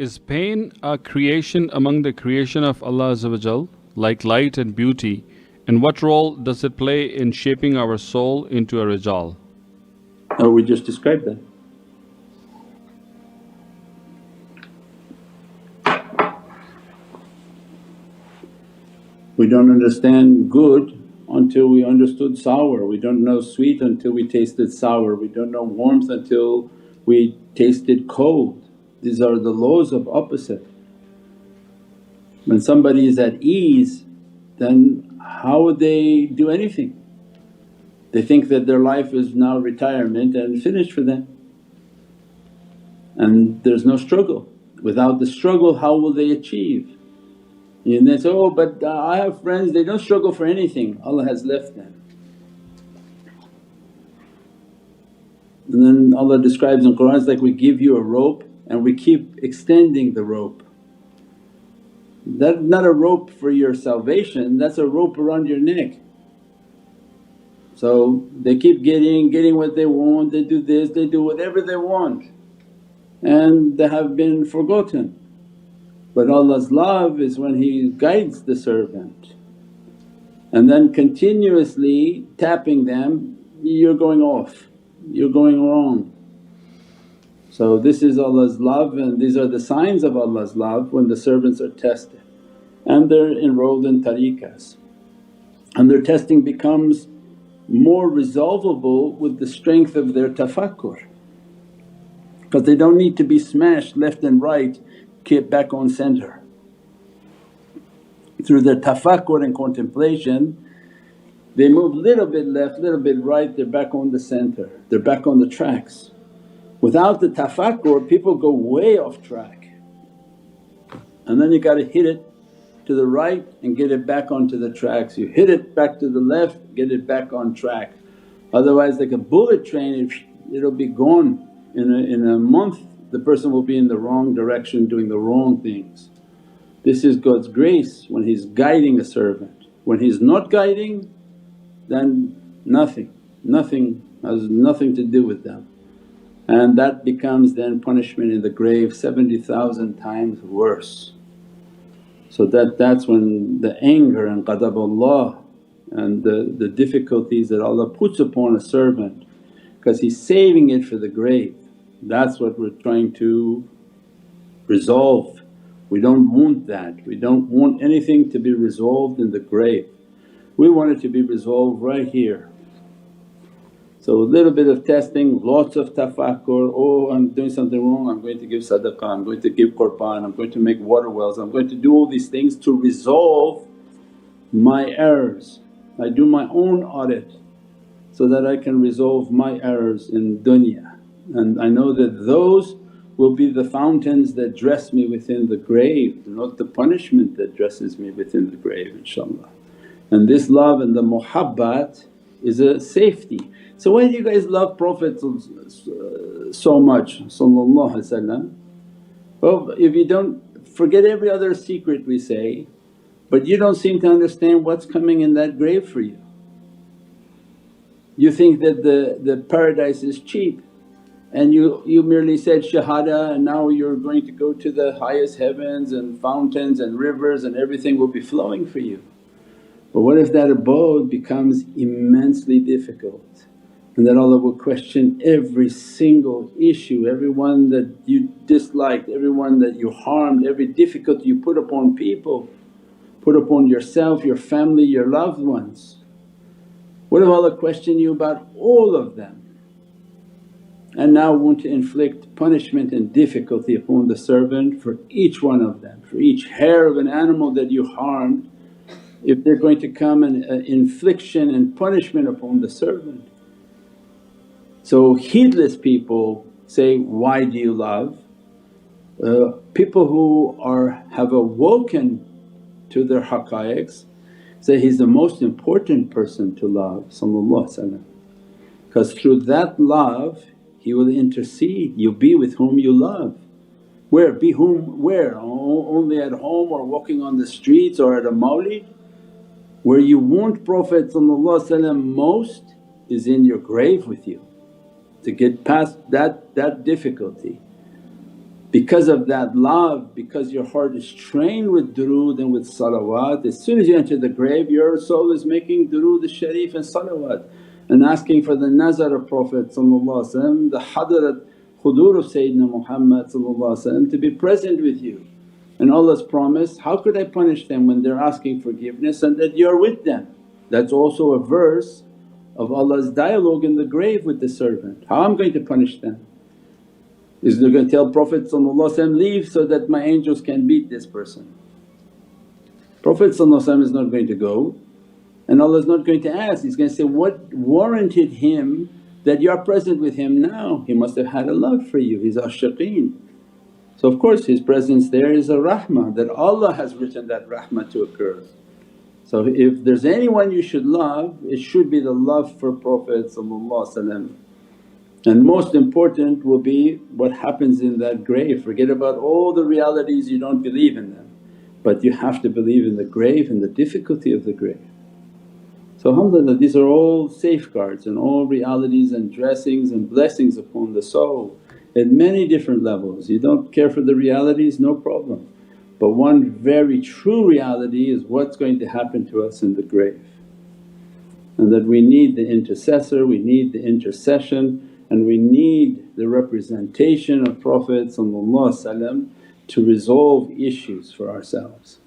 Is pain a creation among the creation of Allah Azza wa Jal, like light and beauty? And what role does it play in shaping our soul into a rijal? Oh, we just described that. We don't understand good until we understood sour, we don't know sweet until we tasted sour, we don't know warmth until we tasted cold. These are the laws of opposite. When somebody is at ease, then how would they do anything? They think that their life is now retirement and finished for them, and there's no struggle. Without the struggle how will they achieve? And they say, oh but I have friends they don't struggle for anything, Allah has left them. And then Allah describes in Qur'an, it's like we give you a rope and we keep extending the rope. That's not a rope for your salvation, that's a rope around your neck. So they keep getting what they want, they do this, they do whatever they want, and they have been forgotten. But Allah's love is when He guides the servant and then continuously tapping them, you're going off, you're going wrong. So this is Allah's love, and these are the signs of Allah's love when the servants are tested and they're enrolled in tariqas. And their testing becomes more resolvable with the strength of their tafakkur, because they don't need to be smashed left and right, kept back on center. Through their tafakkur and contemplation they move little bit left, little bit right, they're back on the center, they're back on the tracks. Without the tafakkur people go way off track, and then you gotta hit it to the right and get it back onto the tracks. You hit it back to the left, get it back on track. Otherwise like a bullet train it'll be gone in a month. The person will be in the wrong direction doing the wrong things. This is God's grace when He's guiding a servant. When He's not guiding then nothing has nothing to do with them, and that becomes then punishment in the grave 70,000 times worse. So that's when the anger and ghadabullah and the difficulties that Allah puts upon a servant, because He's saving it for the grave. That's what we're trying to resolve. We don't want that, we don't want anything to be resolved in the grave. We want it to be resolved right here. So a little bit of testing, lots of tafakkur, oh I'm doing something wrong, I'm going to give sadaqah, I'm going to give qurban, I'm going to make water wells, I'm going to do all these things to resolve my errors. I do my own audit so that I can resolve my errors in dunya, and I know that those will be the fountains that dress me within the grave, not the punishment that dresses me within the grave, inshaAllah. And this love and the muhabbat is a safety. So why do you guys love Prophet so much sallallahu alaihi wasallam? Well, if you don't forget every other secret we say, but you don't seem to understand what's coming in that grave for you. You think that the paradise is cheap, and you merely said shahada and now you're going to go to the highest heavens and fountains and rivers and everything will be flowing for you. But what if that abode becomes immensely difficult, and that Allah will question every single issue, everyone that you disliked, everyone that you harmed, every difficulty you put upon people, put upon yourself, your family, your loved ones. What if Allah question you about all of them and now want to inflict punishment and difficulty upon the servant for each one of them, for each hair of an animal that you harmed, if they're going to come and infliction and punishment upon the servant. So heedless people say, why do you love? People who have awoken to their haqqaiqs say, he's the most important person to love sallallahu alaihi wasallam, because through that love he will intercede, you'll be with whom you love. Where? Be whom where? Only at home or walking on the streets or at a mawlid? Where you want Prophet most is in your grave with you, to get past that difficulty. Because of that love, because your heart is trained with durood and with salawat, as soon as you enter the grave your soul is making durood al-sharif and salawat and asking for the nazar of Prophet, the hadrat hudur of Sayyidina Muhammad to be present with you. And Allah's promise, how could I punish them when they're asking forgiveness and that you're with them? That's also a verse of Allah's dialogue in the grave with the servant, how I'm going to punish them. Is they're going to tell Prophet leave so that my angels can beat this person. Prophet is not going to go and Allah is not going to ask, He's going to say, what warranted him that you're present with him now? He must have had a love for you, he's ashiqeen. So of course his presence there is a rahmah, that Allah has written that rahmah to occur. So if there's anyone you should love, it should be the love for Prophet. And most important will be what happens in that grave. Forget about all the realities, you don't believe in them, but you have to believe in the grave and the difficulty of the grave. So alhamdulillah, these are all safeguards and all realities and dressings and blessings upon the soul at many different levels. You don't care for the realities, no problem. But one very true reality is what's going to happen to us in the grave, and that we need the intercessor, we need the intercession, and we need the representation of Prophet to resolve issues for ourselves.